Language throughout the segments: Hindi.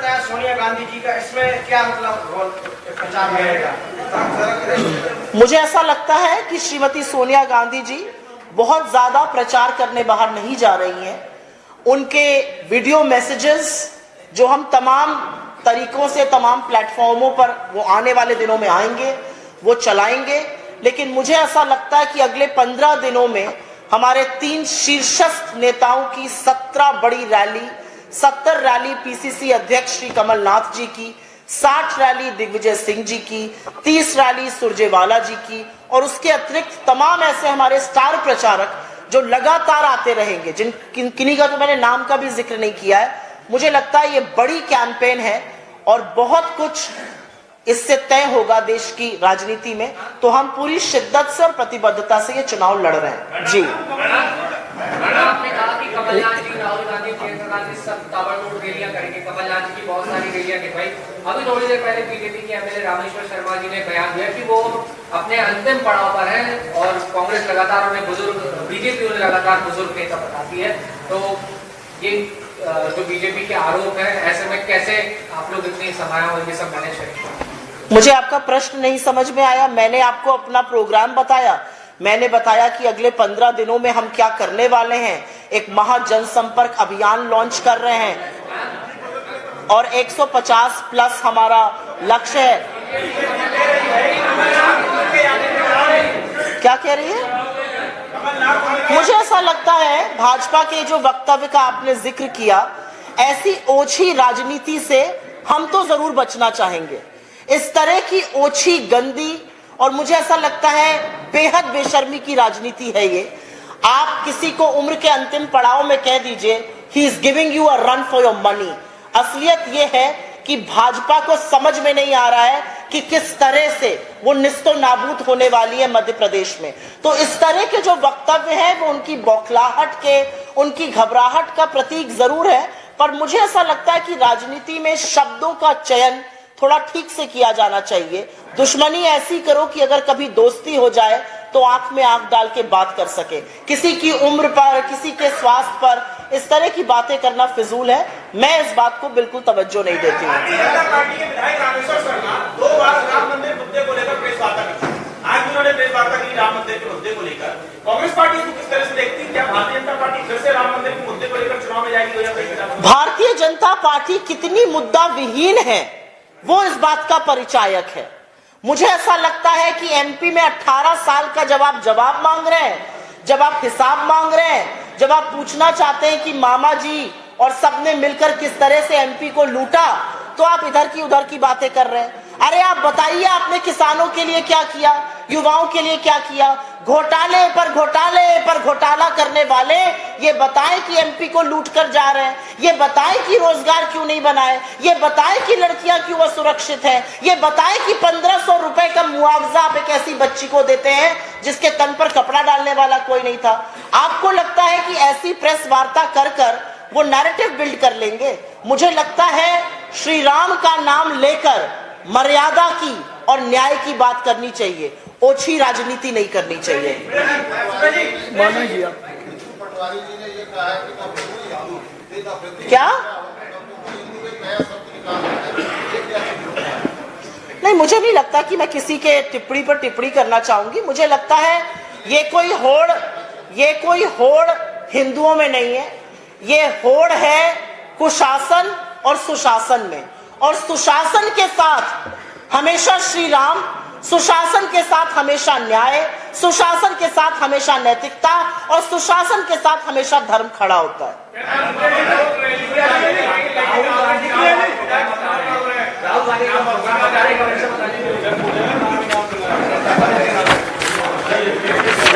बताया सोनिया गांधी जी का, इसमें क्या मतलब रोल प्रचार रहेगा? मुझे ऐसा लगता है कि श्रीमती सोनिया गांधी जी बहुत ज्यादा प्रचार करने बाहर नहीं जा रही हैं। उनके वीडियो मैसेजेस जो हम तमाम तरीकों से तमाम प्लेटफॉर्मों पर वो आने वाले दिनों में आएंगे, वो चलाएंगे। लेकिन मुझे ऐसा लगता है कि अगले 15 दिनों में हमारे 3 शीर्षस्थ नेताओं की 17 बड़ी रैली, 70 रैली पीसीसी अध्यक्ष श्री कमलनाथ जी की, 60 रैली दिग्विजय सिंह जी की, 30 रैली सुरजेवाला जी की, और उसके अतिरिक्त तमाम ऐसे हमारे स्टार प्रचारक जो लगातार आते रहेंगे, किन्हीं का तो मैंने नाम का भी जिक्र नहीं किया है। मुझे लगता है ये बड़ी कैंपेन है और बहुत कुछ इससे तय होगा देश की राजनीति में। तो हम पूरी शिद्दत से और प्रतिबद्धता से ये चुनाव लड़ रहे हैं। जी, आपने कहा कि कमलनाथ जी, राहुल गांधी, प्रियंका गांधी सब ताबड़तोड़ रैलियां करेंगे। कमलनाथ जी की बहुत सारी रैलियां गिरवाई। अभी थोड़ी देर पहले बीजेपी के एमएलए रामेश्वर शर्मा जी ने बयान दिया कि वो अपने अंतिम पड़ाव पर है और कांग्रेस लगातार उन्हें बीजेपी उन्हें लगातार बुजुर्ग नेता बताती है। तो ये जो बीजेपी के आरोप है, ऐसे में कैसे आप लोग इतनी समाया और ये सब मैनेज करेंगे? मुझे आपका प्रश्न नहीं समझ में आया। मैंने आपको अपना प्रोग्राम बताया। मैंने बताया कि अगले 15 दिनों में हम क्या करने वाले हैं। एक महा जनसंपर्क अभियान लॉन्च कर रहे हैं और 150 प्लस हमारा लक्ष्य है। क्या कह रही है? मुझे ऐसा लगता है भाजपा के जो वक्तव्य का आपने जिक्र किया, ऐसी ओछी राजनीति से हम तो जरूर बचना चाहेंगे। इस तरह की ओछी, गंदी और मुझे ऐसा लगता है बेहद बेशर्मी की राजनीति है ये। आप किसी को उम्र के अंतिम पड़ाव में कह दीजिए he is giving you a run for your money. असलियत ये है कि भाजपा को समझ में नहीं आ रहा है कि किस तरह से वो निस्तो नाबूद होने वाली है मध्य प्रदेश में। तो इस तरह के जो वक्तव्य है वो उनकी बौखलाहट के, उनकी घबराहट का प्रतीक जरूर है। पर मुझे ऐसा लगता है कि राजनीति में शब्दों का चयन थोड़ा ठीक से किया जाना चाहिए। दुश्मनी ऐसी करो कि अगर कभी दोस्ती हो जाए तो आंख में आंख डाल के बात कर सके। किसी की उम्र पर, किसी के स्वास्थ्य पर इस तरह की बातें करना फिजूल है। मैं इस बात को बिल्कुल तवज्जो नहीं देती हूँ। पार्टी के विधायक रामेश्वर शर्मा 2 बार राम मंदिर मुद्दे को लेकर प्रेस वार्ता की। आज उन्होंने प्रेस वार्ता की राम मंदिर के मुद्दे को लेकर। कांग्रेस पार्टी को किस तरह से देखती है? क्या भारतीय जनता पार्टी फिर से राम मंदिर के मुद्दे को लेकर चुनाव में जाएगी 2023? भारतीय जनता पार्टी कितनी मुद्दा विहीन है वो इस बात का परिचायक है। मुझे ऐसा लगता है कि एमपी में 18 साल का जब आप जवाब मांग रहे हैं, जब आप हिसाब मांग रहे हैं, जब आप पूछना चाहते हैं कि मामा जी और सबने मिलकर किस तरह से एमपी को लूटा, तो आप इधर की उधर की बातें कर रहे हैं। अरे आप बताइए, आपने किसानों के लिए क्या किया, युवाओं के लिए क्या किया? घोटाले पर घोटाला करने वाले ये बताएं कि एमपी को लूट कर जा रहे हैं, ये बताएं कि रोजगार क्यों नहीं बनाए, ये बताएं कि लड़कियां क्यों असुरक्षित हैं, ये बताएं कि 1500 रुपए का मुआवजा आप एक ऐसी बच्ची को देते हैं जिसके तन पर कपड़ा डालने वाला कोई नहीं था। आपको लगता है कि ऐसी प्रेस वार्ता कर कर वो नैरेटिव बिल्ड कर लेंगे? मुझे लगता है श्री राम का नाम लेकर मर्यादा की और न्याय की बात करनी चाहिए, ओछी राजनीति नहीं करनी चाहिए। क्या नहीं, मुझे नहीं लगता कि मैं किसी के टिप्पणी पर टिप्पणी करना चाहूंगी। मुझे लगता है ये कोई होड़ हिंदुओं में नहीं है, ये होड़ है कुशासन और सुशासन में। और सुशासन के साथ हमेशा श्री राम, सुशासन के साथ हमेशा न्याय, सुशासन के साथ हमेशा नैतिकता और सुशासन के साथ हमेशा धर्म खड़ा होता है।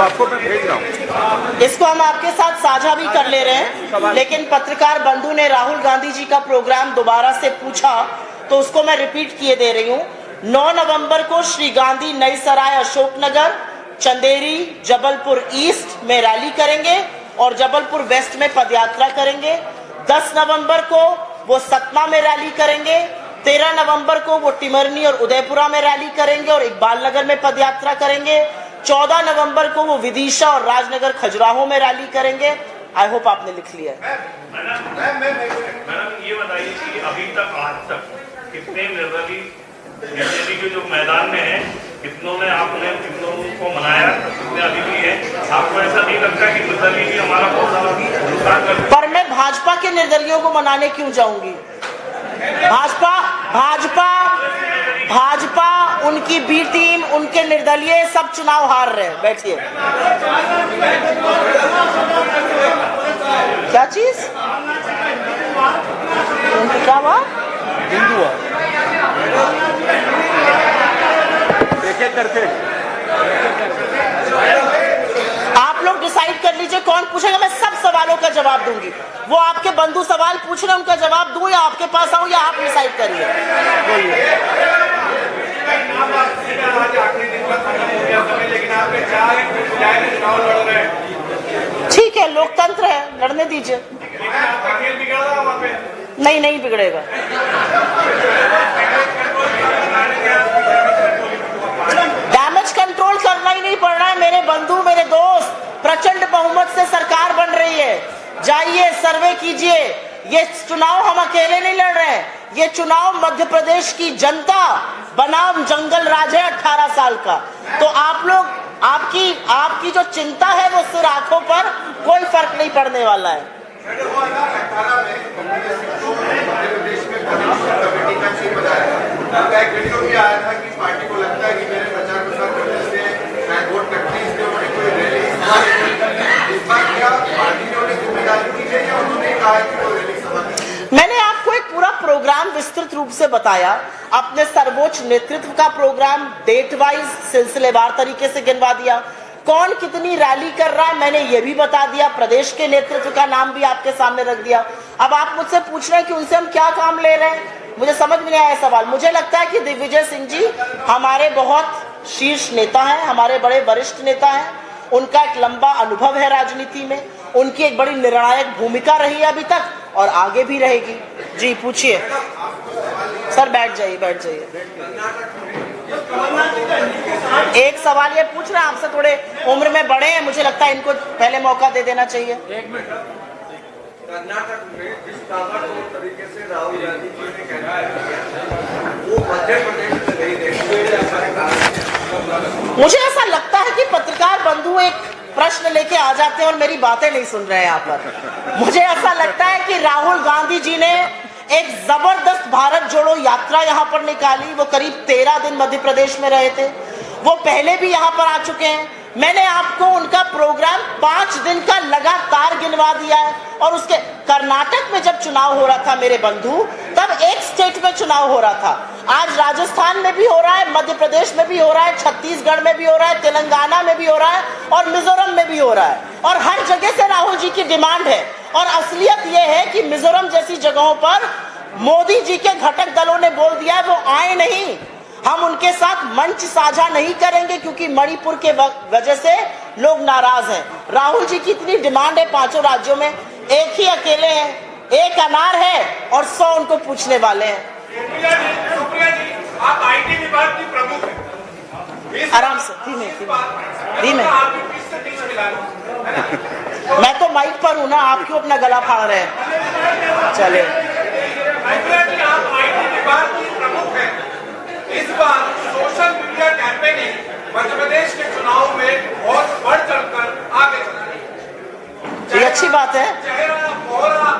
आपको मैं भेज रहा हूं। इसको हम आपके साथ साझा भी कर ले रहे हैं, लेकिन पत्रकार बंधु ने राहुल गांधी जी का प्रोग्राम दोबारा से पूछा तो उसको मैं रिपीट किए दे रही हूँ। 9 नवंबर को श्री गांधी नई सराय, अशोकनगर, चंदेरी, जबलपुर ईस्ट में रैली करेंगे और जबलपुर वेस्ट में पदयात्रा करेंगे। 10 नवंबर को वो सतना में रैली करेंगे। 13 नवंबर को वो टिमरनी और उदयपुरा में रैली करेंगे और इकबाल नगर में पदयात्रा करेंगे। 14 नवंबर को वो विदिशा और राजनगर, खजुराहो में रैली करेंगे। आई होप आपने लिख लिया। मैडम ये बताइए कि अभी तक आज तक कितने निर्दलीय बीजेपी के जो मैदान में है, कितनों को मनाया, कितने अभी भी है? आपको ऐसा नहीं लगता कि निर्दलीय भी हमारा बहुत ज्यादा नुकसान कर? पर मैं भाजपा के निर्दलियों को मनाने क्यों जाऊंगी? भाजपा उनकी बी टीम, उनके निर्दलीय सब चुनाव हार रहे हैं। बैठिए। क्या चीज? क्या बात? हिंदू एक एक करके आप लोग डिसाइड कर लीजिए कौन पूछेगा। मैं सब सवालों का जवाब दूंगी। वो आपके बंधु सवाल पूछ रहे हैं, उनका जवाब दूं या आपके पास आऊं, या आप डिसाइड करिए। बोलिए। ठीक है, लोकतंत्र है, लड़ने दीजिए। नहीं बिगड़ेगा। डैमेज कंट्रोल करना ही नहीं पड़ रहा है मेरे बंधु, मेरे दोस्त। प्रचंड बहुमत से सरकार बन रही है। जाइए, सर्वे कीजिए। ये चुनाव हम अकेले नहीं लड़ रहे हैं, ये चुनाव मध्य प्रदेश की जनता बनाम जंगल राज है 18 साल का। तो आप लोग, आपकी जो चिंता है वो सिर आंखों पर, कोई फर्क नहीं पड़ने वाला है। आया था कि पार्टी को लगता है कि मेरे प्रचार प्रसार करने से मैं वोट कटती, इसलिए उन्होंने कोई रैली इस बार क्या पार्टी ने उन्हें जिम्मेदारी दी है या उन्होंने कहा कि कोई रैली सभा? मैंने आपको एक पूरा प्रोग्राम विस्तृत रूप से बताया, अपने सर्वोच्च नेतृत्व का प्रोग्राम डेट वाइज सिलसिलेवार तरीके से गिनवा दिया। कौन कितनी रैली कर रहा है मैंने ये भी बता दिया। प्रदेश के नेतृत्व का नाम भी आपके सामने रख दिया। अब आप मुझसे पूछ रहे हैं कि उनसे हम क्या काम ले रहे हैं, मुझे समझ में नहीं आया सवाल। मुझे लगता है कि दिग्विजय सिंह जी हमारे बहुत शीर्ष नेता हैं, हमारे बड़े वरिष्ठ नेता हैं। उनका एक लंबा अनुभव है राजनीति में, उनकी एक बड़ी निर्णायक भूमिका रही है अभी तक और आगे भी रहेगी। जी पूछिए सर। बैठ जाइए। एक सवाल ये पूछ रहे हैं आपसे, थोड़े उम्र में बड़े हैं, मुझे लगता है इनको पहले मौका दे देना चाहिए। कर्नाटक में जिस ताबड़तोड़ तरीके से राहुल गांधी जी ने कहना है वो मध्य प्रदेश में नहीं देखा। मुझे ऐसा लगता है कि पत्रकार बंधु एक प्रश्न लेके आ जाते हैं और मेरी बातें नहीं सुन रहे हैं यहाँ पर। मुझे ऐसा लगता है कि राहुल गांधी जी ने एक जबरदस्त भारत जोड़ो यात्रा यहाँ पर निकाली। वो करीब 13 दिन मध्य प्रदेश में रहे थे। वो पहले भी यहाँ पर आ चुके हैं। मैंने आपको उनका प्रोग्राम 5 दिन का लगातार गिनवा दिया है। और उसके कर्नाटक में जब चुनाव हो रहा था मेरे बंधु, तब एक स्टेट में चुनाव हो रहा था। आज राजस्थान में भी हो रहा है, मध्य प्रदेश में भी हो रहा है, छत्तीसगढ़ में भी हो रहा है, तेलंगाना में भी हो रहा है और मिजोरम में भी हो रहा है। और हर जगह से राहुल जी की डिमांड है। और असलियत यह है कि मिजोरम जैसी जगहों पर मोदी जी के घटक दलों ने बोल दिया है वो आए नहीं। हम उनके साथ मंच साझा नहीं करेंगे क्योंकि मणिपुर के वजह से लोग नाराज हैं। राहुल जी की इतनी डिमांड है 5 राज्यों में, एक ही अकेले हैं, एक अनार है और 100 उनको पूछने वाले हैं। सुप्रिया जी, आप आईटी विभाग की प्रमुख हैं। आराम से, धीमे। मैं तो माइक पर हूं ना, आप क्यों अपना गला फाड़ रहे हैं? चले। आप आईटी विभाग की प्रमुख हैं। इस बार social media campaigning Madhya Pradesh के चुनाव में बहुत बढ़ चढ़कर आगे चल रही है। ये अच्छी बात है। चेहरा कोहरा,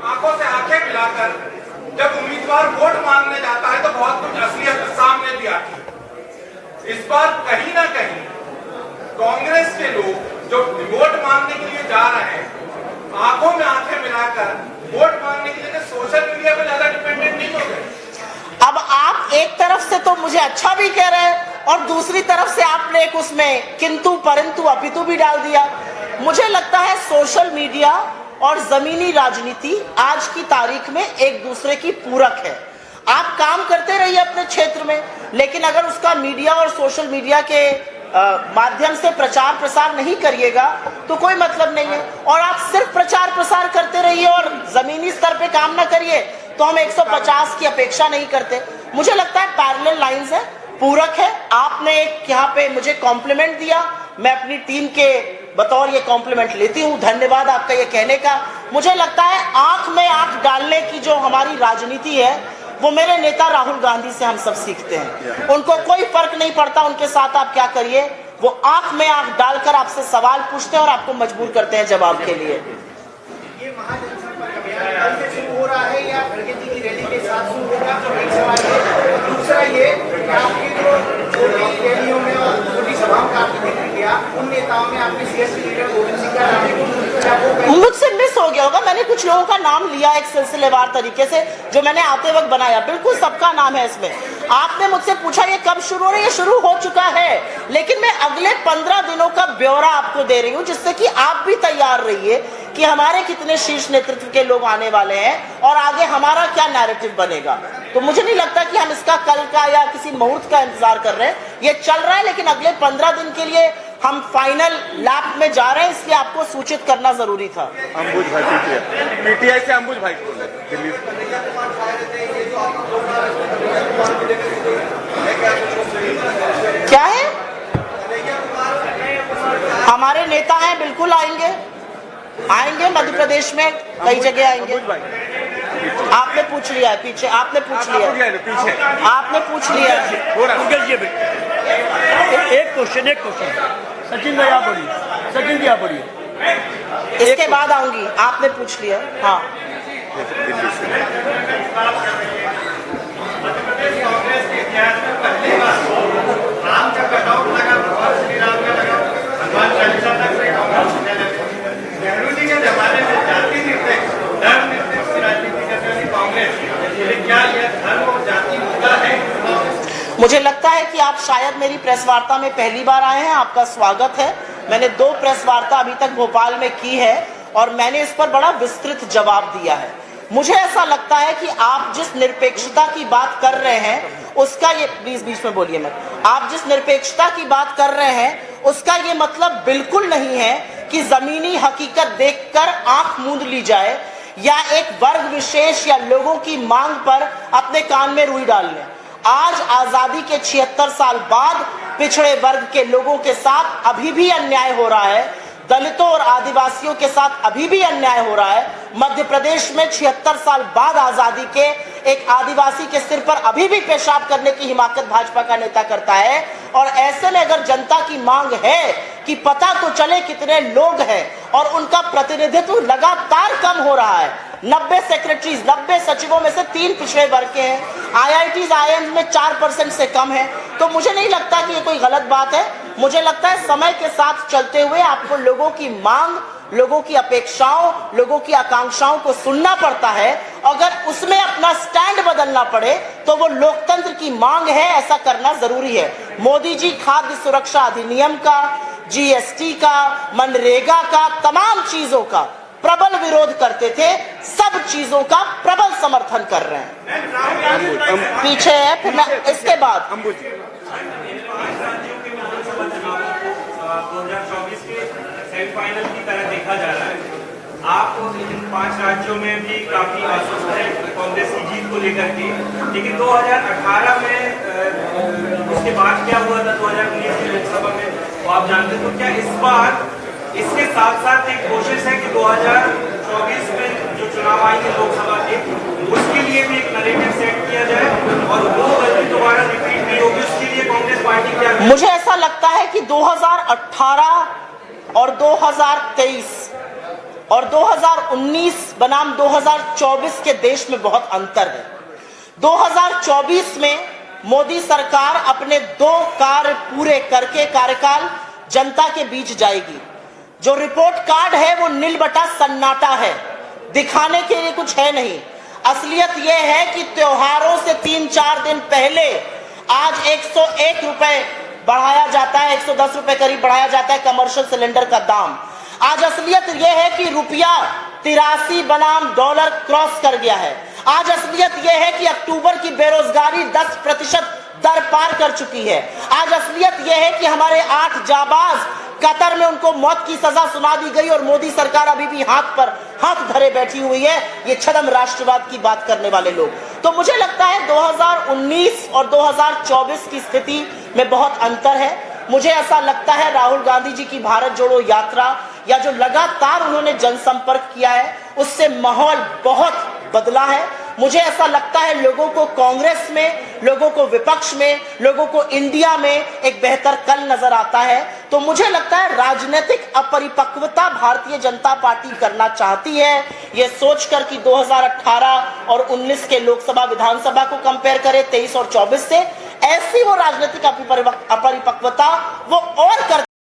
आंखों से आंखें मिलाकर जब उम्मीदवार वोट मांगने जाता है तो बहुत कुछ असलियत सामने भी आती है। इस बार कहीं ना कहीं कांग्रेस के लोग जो वोट मांगने के लिए जा रहे हैं, आंखों में आंखें मिलाकर वोट मांगने के लिए सोशल मीडिया पर ज्यादा डिपेंडेंट नहीं हो गए। अब आप एक तरफ से तो मुझे अच्छा भी कह रहे हैं और दूसरी तरफ से आपने एक उसमें किंतु परंतु अपितु भी डाल दिया। मुझे लगता है सोशल मीडिया और जमीनी राजनीति आज की तारीख में एक दूसरे की पूरक है। आप काम करते रहिए अपने क्षेत्र में, लेकिन अगर उसका मीडिया और सोशल मीडिया के माध्यम से प्रचार प्रसार नहीं करिएगा तो कोई मतलब नहीं है। और आप सिर्फ प्रचार प्रसार करते रहिए और जमीनी स्तर पे काम ना करिए तो हम 150 की अपेक्षा नहीं करते। मुझे लगता है पैरेलल लाइंस है, पूरक है। आपने एक यहाँ पे मुझे कॉम्प्लीमेंट दिया, मैं अपनी टीम के बतौर ये कॉम्प्लीमेंट लेती हूँ। धन्यवाद आपका ये कहने का। मुझे लगता है आंख में आंख डालने की जो हमारी राजनीति है वो मेरे नेता राहुल गांधी से हम सब सीखते हैं। उनको कोई फर्क नहीं पड़ता उनके साथ आप क्या करिए, वो आंख में आंख डालकर आपसे सवाल पूछते हैं और आपको मजबूर करते हैं जवाब के लिए। ये महाजनसंपर्क अभियान कल से शुरू हो रहा है या प्रगति की रैली के साथ शुरू होगा? एक सवाल ये। दूसरा ये कि आपकी जो छोटी रैलियों में और छोटी सभाओं का आपने जिक्र किया, उन नेताओं में आपने सीएसपी लीडर गोविंद सिंह का नाम मुझसे मिस हो गया होगा। मैंने कुछ लोगों का नाम लिया एक सिलसिलेवार तरीके से, जो मैंने आते वक्त बनाया। बिल्कुल सबका नाम है इसमें। आपने मुझसे पूछा ये कब शुरू हो रहा है, ये शुरू हो चुका है, लेकिन मैं अगले 15 दिनों का ब्यौरा आपको दे रही हूं, जिससे कि आप भी तैयार रहिए कि हमारे कितने शीर्ष नेतृत्व के लोग आने वाले हैं और आगे हमारा क्या नैरेटिव बनेगा। तो मुझे नहीं लगता कि हम इसका कल का या किसी मुहूर्त का इंतजार कर रहे हैं। ये चल रहा है, लेकिन अगले 15 दिन के लिए हम फाइनल लैप में जा रहे हैं, इसलिए आपको सूचित करना जरूरी था। अंबुज भाई पीटीआई से अंबुज भाई दिल्ली क्या है, हमारे नेता हैं, बिल्कुल आएंगे मध्य प्रदेश में कई जगह आएंगे। आपने पूछ लिया है पीछे, आपने पूछ लिया पीछे, आपने पूछ लिया है। एक क्वेश्चन सचिन भाई आप बोलिए, सचिन जी आप बोलिए। इसके बाद आऊंगी, आपने पूछ लिया। हाँ, कांग्रेस के इतिहास में पहली बार राम का कटआउट लगा, भगवान श्री राम का लगा, भगवान चालीसा तक से नेहरू जी के जमाने में जाति निरपेक्ष, धर्म निरपेक्ष राजनीति करने वाली कांग्रेस, क्या यह धर्म और जाति मुद्दा है? मुझे लगता है कि आप शायद मेरी प्रेस वार्ता में पहली बार आए हैं। आपका स्वागत है। मैंने 2 प्रेस वार्ता अभी तक भोपाल में की है और मैंने इस पर बड़ा विस्तृत जवाब दिया है। मुझे ऐसा लगता है कि आप जिस निरपेक्षता की बात कर रहे हैं उसका ये, प्लीज बीच में बोलिए मत, आप जिस निरपेक्षता की बात कर रहे हैं उसका ये मतलब बिल्कुल नहीं है कि जमीनी हकीकत देखकर आंख मूंद ली जाए या एक वर्ग विशेष या लोगों की मांग पर अपने कान में रुई डाल लें। आज आजादी के 76 साल बाद पिछड़े वर्ग के लोगों के साथ अभी भी अन्याय हो रहा है, दलितों और आदिवासियों के साथ अभी भी अन्याय हो रहा है। मध्य प्रदेश में 76 साल बाद आजादी के एक आदिवासी के सिर पर अभी भी पेशाब करने की हिमाकत भाजपा का नेता करता है। और ऐसे में अगर जनता की मांग है कि पता तो चले कितने लोग हैं और उनका प्रतिनिधित्व लगातार कम हो रहा है, 90 सेक्रेटरीज, 90 सचिवों में से 3 पिछड़े वर्ग के हैं, IITs, IIMs में 4% से कम है, तो मुझे नहीं लगता कि ये कोई गलत बात है। मुझे लगता है समय के साथ चलते हुए आपको लोगों की मांग, लोगों की अपेक्षाओं, लोगों की आकांक्षाओं को सुनना पड़ता है। अगर उसमें अपना स्टैंड बदलना पड़े तो वो लोकतंत्र की मांग है, ऐसा करना जरूरी है। मोदी जी खाद्य सुरक्षा अधिनियम का, GST का, मनरेगा का, तमाम चीजों का प्रबल विरोध करते थे, सब चीजों का प्रबल समर्थन कर रहे हैं। पीछे है, फिर इसके बाद 2024 के सेमीफाइनल की तरह देखा जा रहा है। आप इन 5 राज्यों में भी काफी आश्वस्त है कांग्रेस की जीत को लेकर के, लेकिन 2018 में उसके बाद क्या हुआ था 2019 की लोकसभा में, वो आप जानते हैं। तो क्या इस बार इसके साथ साथ एक कोशिश है कि 2024 में जो चुनाव आएंगे लोकसभा के, उसके लिए भी एक नैरेटिव सेट किया जाए और वो गलती दोबारा रिपीट नहीं होगी, उसके लिए कांग्रेस पार्टी क्या? मुझे ऐसा लगता है कि 2018 और 2023 और 2019 बनाम 2024 के देश में बहुत अंतर है। 2024 में मोदी सरकार अपने 2 कार्य पूरे करके कार्यकाल जनता के बीच जाएगी। जो रिपोर्ट कार्ड है वो नील बटा सन्नाटा है, दिखाने के लिए कुछ है नहीं। असलियत यह है कि त्योहारों से 3-4 दिन पहले आज 101 रुपए बढ़ाया जाता है, 110 रुपए करीब बढ़ाया जाता है कमर्शियल सिलेंडर का दाम। आज असलियत यह है कि रुपया 83 बनाम डॉलर क्रॉस कर गया है। आज असलियत यह है कि अक्टूबर की बेरोजगारी 10% दर पार कर चुकी है। आज असलियत यह है कि हमारे 8 जाबाज कतर में उनको मौत की सजा सुना दी गई और मोदी सरकार अभी भी हाथ पर हाथ धरे बैठी हुई है, ये छद्म राष्ट्रवाद की बात करने वाले लोग। तो मुझे लगता है 2019 और 2024 की स्थिति में बहुत अंतर है। मुझे ऐसा लगता है राहुल गांधी जी की भारत जोड़ो यात्रा या जो लगातार उन्होंने जनसंपर्क किया है, उससे माहौल बहुत बदला है। मुझे ऐसा लगता है लोगों को कांग्रेस में, लोगों को विपक्ष में, लोगों को इंडिया में एक बेहतर कल नजर आता है। तो मुझे लगता है राजनीतिक अपरिपक्वता भारतीय जनता पार्टी करना चाहती है, यह सोचकर कि 2018 और 19 के लोकसभा विधानसभा को कंपेयर करें 23 और 24 से, ऐसी वो राजनीतिक अपरिपक्वता वो और कर